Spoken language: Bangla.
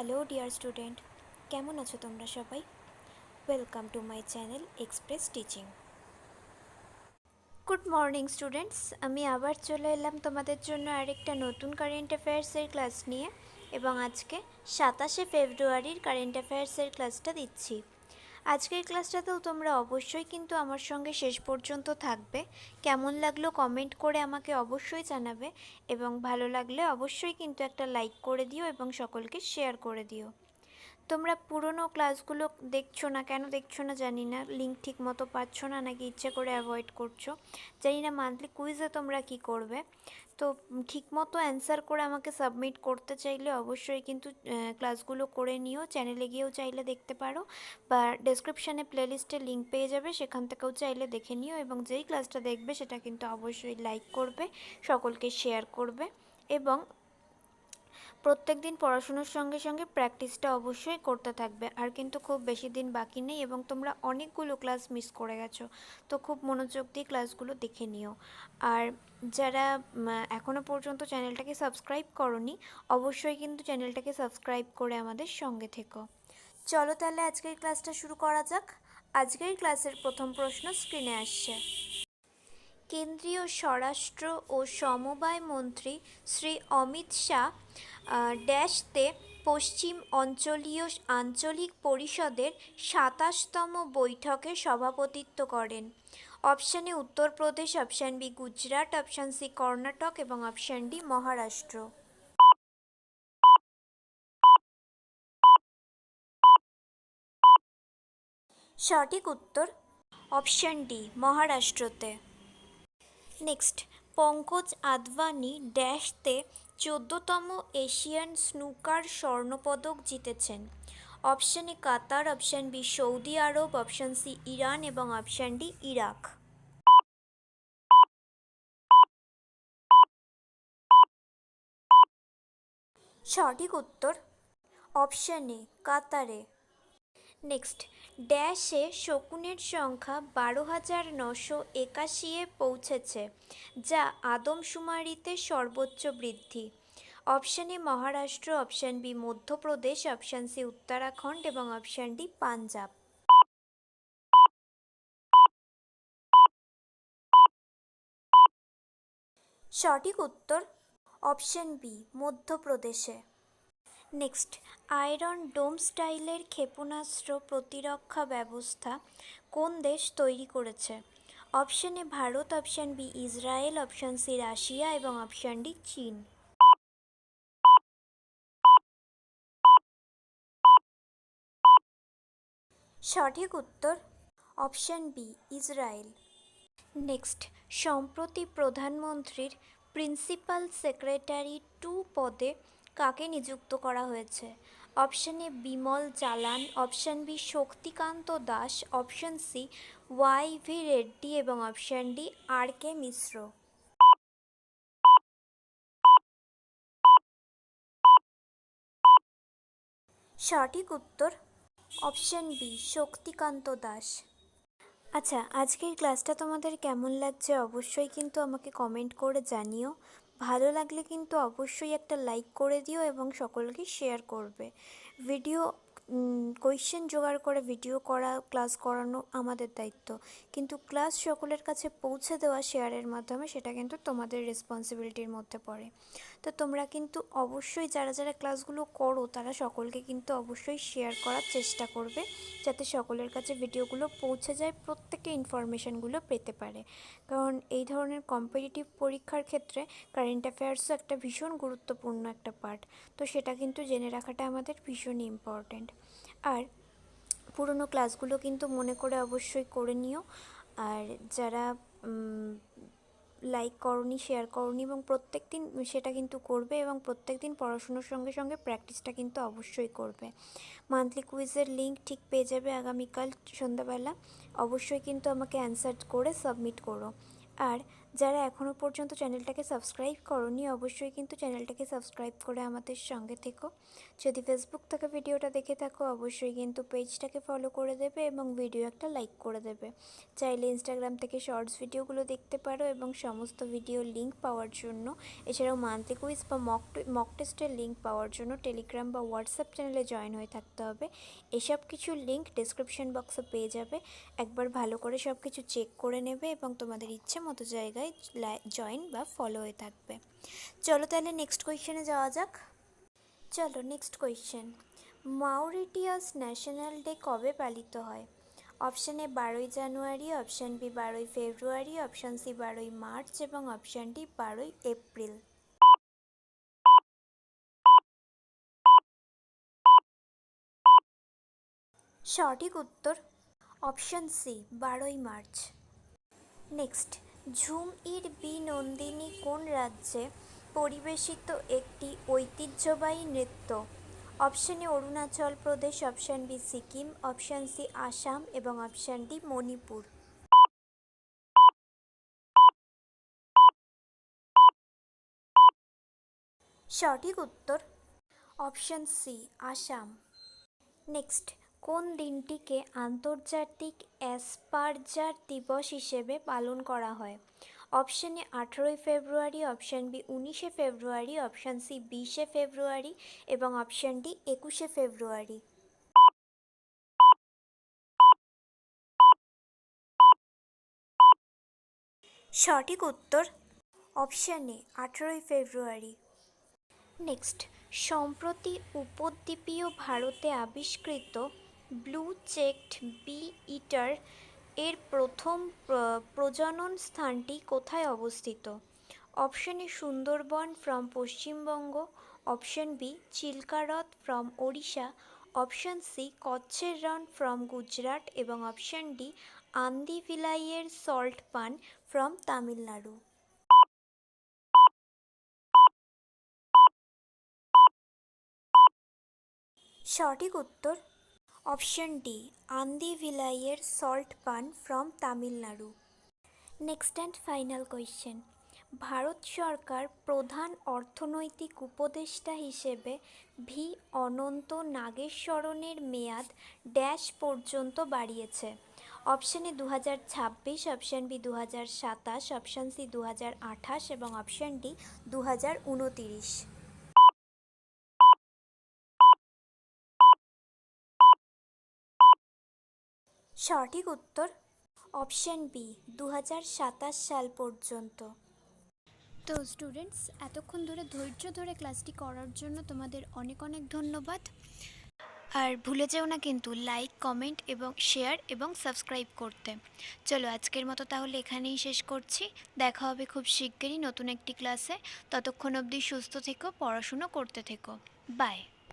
হ্যালো ডিয়ার স্টুডেন্ট, কেমন আছো তোমরা সবাই? Welcome to my channel express teaching. Good morning students, আমি আবার চলে এলাম তোমাদের জন্য আরেকটা নতুন কারেন্ট অ্যাফেয়ার্সের ক্লাস নিয়ে, এবং আজকে 27শে ফেব্রুয়ারির কারেন্ট অ্যাফেয়ার্সের ক্লাসটা দিচ্ছি। আজকের ক্লাসটাতেও তোমরা অবশ্যই কিন্তু আমার সঙ্গে শেষ পর্যন্ত থাকবে। কেমন লাগলো কমেন্ট করে আমাকে অবশ্যই জানাবে, এবং ভালো লাগলে অবশ্যই কিন্তু একটা লাইক করে দিও এবং সকলকে শেয়ার করে দিও। তোমরা পুরনো ক্লাসগুলো দেখছো না, কেন দেখছো না জানি না। লিঙ্ক ঠিক মতো পাচ্ছ না, নাকি ইচ্ছে করে অ্যাভয়েড করছো জানি না। মান্থলি কুইজে তোমরা কি করবে? তো ঠিক মতো অ্যান্সার করে আমাকে সাবমিট করতে চাইলে অবশ্যই কিন্তু ক্লাসগুলো করে নিও। চ্যানেলে গিয়েও চাইলে দেখতে পারো, বা ডেসক্রিপশানে প্লেলিস্টে লিঙ্ক পেয়ে যাবে, সেখান থেকেও চাইলে দেখে নিও। এবং যেই ক্লাসটা দেখবে সেটা কিন্তু অবশ্যই লাইক করবে, সকলকে শেয়ার করবে, এবং প্রত্যেক দিন পড়াশুনোর সঙ্গে সঙ্গে প্র্যাকটিসটা অবশ্যই করতে থাকবে। আর কিন্তু খুব বেশি দিন বাকি নেই, এবং তোমরা অনেকগুলো ক্লাস মিস করে গেছো, তো খুব মনোযোগ দিয়ে ক্লাসগুলো দেখে নিও। আর যারা এখনও পর্যন্ত চ্যানেলটাকে সাবস্ক্রাইব করোনি, অবশ্যই কিন্তু চ্যানেলটাকে সাবস্ক্রাইব করে আমাদের সঙ্গে থেকো। চলো তাহলে আজকের ক্লাসটা শুরু করা যাক। আজকের ক্লাসের প্রথম প্রশ্ন স্ক্রিনে আসছে। কেন্দ্রীয় স্বরাষ্ট্র ও সমবায় মন্ত্রী শ্রী অমিত শাহ ড্যাশতে পশ্চিম অঞ্চলীয় আঞ্চলিক পরিষদের 27তম বৈঠকে সভাপতিত্ব করেন। Option A Uttar Pradesh, option B Gujarat, option C Karnataka এবং অপশান ডি মহারাষ্ট্র। সঠিক উত্তর অপশান ডি, মহারাষ্ট্রতে। নেক্সট, পঙ্কজ আদবানি ড্যাশতে 14তম এশিয়ান স্নুকার স্বর্ণপদক জিতেছেন। Option A Qatar, option B Saudi Arab, option C Iran এবং অপশান ডি ইরাক। সঠিক উত্তর অপশান এ কাতারে। নেক্সট, ড্যাশে শকুনের সংখ্যা 12,981-এ পৌঁছেছে, যা আদমশুমারিতে সর্বোচ্চ বৃদ্ধি। Option A Maharashtra, option B Madhya Pradesh, option C Uttarakhand এবং অপশান ডি পাঞ্জাব। সঠিক উত্তর অপশান বি, মধ্যপ্রদেশে। নেক্সট, আয়রন ডোম স্টাইলের ক্ষেপণাস্ত্র প্রতিরক্ষা ব্যবস্থা কোন দেশ তৈরি করেছে? Option A Bharat, option B Israel, option C Russia এবং অপশান ডি চীন। সঠিক উত্তর অপশান বি, ইসরায়েল। নেক্সট, সম্প্রতি প্রধানমন্ত্রীর প্রিন্সিপাল সেক্রেটারি 2 পদে কাকে নিযুক্ত করা হয়েছে? Option A Bimal Jalan, option B Shaktikanta Das, option C Y V. Reddy এবং অপশান ডি আর.কে. মিশ্র। সঠিক উত্তর অপশান বি, শক্তিকান্ত দাস। আচ্ছা, আজকের ক্লাসটা তোমাদের কেমন লাগছে অবশ্যই কিন্তু আমাকে কমেন্ট করে জানিও। ভালো লাগলে কিন্তু অবশ্যই একটা লাইক করে দিও এবং সকলকে শেয়ার করবে। ভিডিও কোয়েশ্চেন জোগাড় করে ভিডিও করা, ক্লাস করানো আমাদের দায়িত্ব, কিন্তু ক্লাস সকলের কাছে পৌঁছে দেওয়া শেয়ারের মাধ্যমে সেটা কিন্তু তোমাদের রেসপন্সিবিলিটির মধ্যে পড়ে। তো তোমরা কিন্তু অবশ্যই যারা যারা ক্লাসগুলো করো তারা সকলকে কিন্তু অবশ্যই শেয়ার করার চেষ্টা করবে, যাতে সকলের কাছে ভিডিওগুলো পৌঁছে যায়, প্রত্যেকে ইনফরমেশানগুলো পেতে পারে। কারণ এই ধরনের কম্পিটিটিভ পরীক্ষার ক্ষেত্রে কারেন্ট অ্যাফেয়ার্সও একটা ভীষণ গুরুত্বপূর্ণ একটা পার্ট, তো সেটা কিন্তু জেনে রাখাটা আমাদের ভীষণই ইম্পর্ট্যান্ট। আর পুরনো ক্লাসগুলো কিন্তু মনে করে অবশ্যই করে নিও। আর যারা লাইক করনি, শেয়ার করনি এবং প্রত্যেক দিন সেটা কিন্তু করবে, এবং প্রত্যেক দিন পড়াশুনোর সঙ্গে সঙ্গে প্র্যাকটিসটা কিন্তু অবশ্যই করবে। মান্থলি কুইজের লিঙ্ক ঠিক পেয়ে যাবে আগামীকাল সন্ধ্যাবেলা। অবশ্যই কিন্তু আমাকে অ্যান্সার করে সাবমিট করো। আর যারা এখনও পর্যন্ত চ্যানেলটাকে সাবস্ক্রাইব করোনি অবশ্যই কিন্তু চ্যানেলটাকে সাবস্ক্রাইব করে আমাদের সঙ্গে থেকো। যদি ফেসবুক থেকে ভিডিওটা দেখে থাকো অবশ্যই কিন্তু পেজটাকে ফলো করে দেবে এবং ভিডিও একটা লাইক করে দেবে। চাইলে ইনস্টাগ্রাম থেকে শর্টস ভিডিওগুলো দেখতে পারো এবং সমস্ত ভিডিওর লিঙ্ক পাওয়ার জন্য, এছাড়াও মান্থলি কুইজ বা মক টেস্টের লিঙ্ক পাওয়ার জন্য টেলিগ্রাম বা হোয়াটসঅ্যাপ চ্যানেলে জয়েন হয়ে থাকতে হবে। এসব কিছুর লিঙ্ক ডেসক্রিপশন বক্সে পেয়ে যাবে। একবার ভালো করে সব কিছু চেক করে নেবে এবং তোমাদের ইচ্ছে মতো জায়গায় জয়েন বা ফলো হয়ে থাকবে। চলো তাহলে নেক্সট কোয়েশ্চেনে যাওয়া যাক। চলো next question, Mauritius national day কবে পালিত হয়? অপশান এ 12ই জানুয়ারি, অপশান বি 12ই ফেব্রুয়ারি, অপশান সি 12ই মার্চ এবং অপশান ডি 12ই এপ্রিল। সঠিক উত্তর অপশান সি 12ই মার্চ। নেক্সট, ঝুম-ইর বি নন্দিনী কোন রাজ্যে পরিবেশিত একটি ঐতিহ্যবাহী নৃত্য? Option A Arunachal Pradesh, option B Sikkim, option C Assam এবং অপশান ডি মণিপুর। সঠিক উত্তর অপশান সি আসাম। নেক্সট, কোন দিনটিকে আন্তর্জাতিক অ্যাসপারজার দিবস হিসেবে পালন করা হয়? অপশান এ 18ই ফেব্রুয়ারি, অপশান বি 19শে ফেব্রুয়ারি, অপশান সি 20শে ফেব্রুয়ারি এবং অপশান ডি 21শে ফেব্রুয়ারি। সঠিক উত্তর অপশান এ 18ই ফেব্রুয়ারি। নেক্সট, সম্প্রতি উপদ্বীপীয় ভারতে আবিষ্কৃত ব্লু চেকড বি ইটার এর প্রথম প্রজনন স্থানটি কোথায় অবস্থিত? Option A Sundarban from Paschimbanga, option B Chilka হ্রদ ফ্রম ওড়িশা, অপশান সি কচ্ছের রন ফ্রম গুজরাট এবং অপশান ডি আন্দিভিলাইয়ের সল্ট পান ফ্রম তামিলনাড়ু। সঠিক উত্তর অপশান ডি আন্দিভিলাইয়ের salt pan from Tamil Nadu. Next and final question, Bharat সরকার প্রধান অর্থনৈতিক উপদেষ্টা হিসেবে ভি অনন্ত নাগেশ্বরনের মেয়াদ ড্যাশ পর্যন্ত বাড়িয়েছে? Option A 2026, option B 2027, option C 2028 এবং অপশান ডি 2029। সঠিক উত্তর অপশান বি 2027 সাল পর্যন্ত। তো স্টুডেন্টস, এতক্ষণ ধরে ধৈর্য ধরে ক্লাসটি করার জন্য তোমাদের অনেক অনেক ধন্যবাদ। আর ভুলে যেও না কিন্তু লাইক, কমেন্ট এবং শেয়ার এবং সাবস্ক্রাইব করতে। চলো আজকের মতো তাহলে এখানেই শেষ করছি। দেখা হবে খুব শিগগিরই নতুন একটি ক্লাসে। ততক্ষণ অবধি সুস্থ থেকো, পড়াশুনো করতে থেকো। বাই।